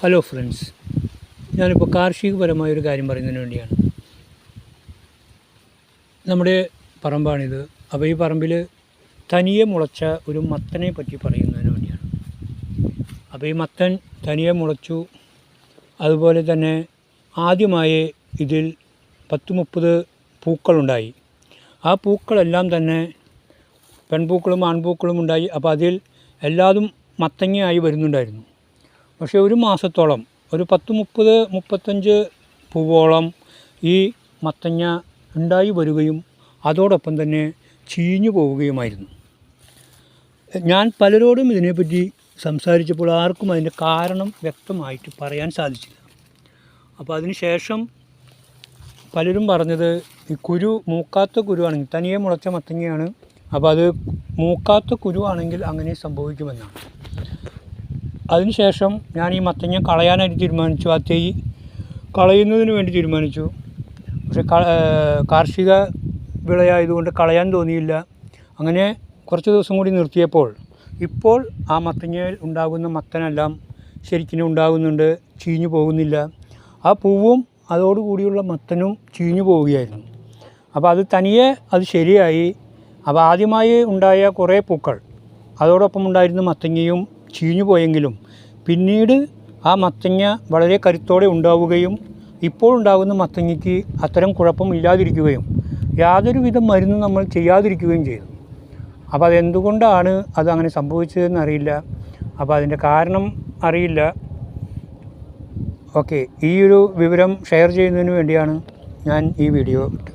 Hello friends, ഞാനിപ്പോൾ കാർഷികപരമായൊരു കാര്യം പറയുന്നതിന് വേണ്ടിയാണ്. നമ്മുടെ പറമ്പാണിത്. അപ്പോൾ ഈ പറമ്പിൽ തനിയെ മുളച്ച ഒരു മത്തനെ പറ്റി പറയുന്നതിന് വേണ്ടിയാണ്. അപ്പോൾ ഈ മത്തൻ തനിയെ മുളച്ചു. അതുപോലെ തന്നെ ആദ്യമായി ഇതിൽ 10-30 പൂക്കളുണ്ടായി. ആ പൂക്കളെല്ലാം തന്നെ പെൺപൂക്കളും ആൺപൂക്കളും ഉണ്ടായി. അപ്പോൾ അതിൽ എല്ലാതും മത്തങ്ങയായി വരുന്നുണ്ടായിരുന്നു. പക്ഷേ ഒരു മാസത്തോളം, ഒരു 10-35 പൂവോളം ഈ മത്തങ്ങ ഉണ്ടായി വരികയും അതോടൊപ്പം തന്നെ ചീഞ്ഞു പോവുകയുമായിരുന്നു. ഞാൻ പലരോടും ഇതിനെപ്പറ്റി സംസാരിച്ചപ്പോൾ ആർക്കും അതിൻ്റെ കാരണം വ്യക്തമായിട്ട് പറയാൻ സാധിച്ചില്ല. അപ്പോൾ അതിന് ശേഷം പലരും പറഞ്ഞത് ഈ മൂക്കാത്ത കുരുവാണെങ്കിൽ, തനിയെ മുളച്ച മത്തങ്ങയാണ്, അപ്പോൾ അത് മൂക്കാത്ത കുരുവാണെങ്കിൽ അങ്ങനെ സംഭവിക്കുമെന്നാണ്. അതിനുശേഷം ഞാൻ ഈ മത്തങ്ങ കളയാനായിട്ട് തീരുമാനിച്ചു. ആ തൈ കളയുന്നതിന് വേണ്ടി തീരുമാനിച്ചു. പക്ഷേ കാർഷിക വിളയായതുകൊണ്ട് കളയാൻ തോന്നിയില്ല. അങ്ങനെ കുറച്ച് ദിവസം കൂടി നിർത്തിയപ്പോൾ ഇപ്പോൾ ആ മത്തങ്ങയിൽ ഉണ്ടാകുന്ന മത്തനെല്ലാം ശരിക്കും ഉണ്ടാകുന്നുണ്ട്, ചീഞ്ഞു പോകുന്നില്ല. ആ പൂവും അതോടുകൂടിയുള്ള മത്തനും ചീഞ്ഞു പോവുകയായിരുന്നു. അപ്പോൾ അത് തനിയെ അത് ശരിയായി. അപ്പോൾ ആദ്യമായി ഉണ്ടായ കുറേ പൂക്കൾ അതോടൊപ്പം ഉണ്ടായിരുന്ന മത്തങ്ങയും ചീഞ്ഞു പോയെങ്കിലും പിന്നീട് ആ മത്തങ്ങ വളരെ കരുത്തോടെ ഉണ്ടാവുകയും ഇപ്പോൾ ഉണ്ടാകുന്ന മത്തങ്ങയ്ക്ക് അത്തരം കുഴപ്പമില്ലാതിരിക്കുകയും യാതൊരുവിധ മരുന്നും നമ്മൾ ചെയ്യാതിരിക്കുകയും ചെയ്തു. അപ്പോൾ അതെന്തുകൊണ്ടാണ് അതങ്ങനെ സംഭവിച്ചതെന്ന് അറിയില്ല. അപ്പോൾ അതിൻ്റെ കാരണം അറിയില്ല. ഓക്കെ, ഈ ഒരു വിവരം ഷെയർ ചെയ്യുന്നതിന് വേണ്ടിയാണ് ഞാൻ ഈ വീഡിയോ ഇട്ടത്.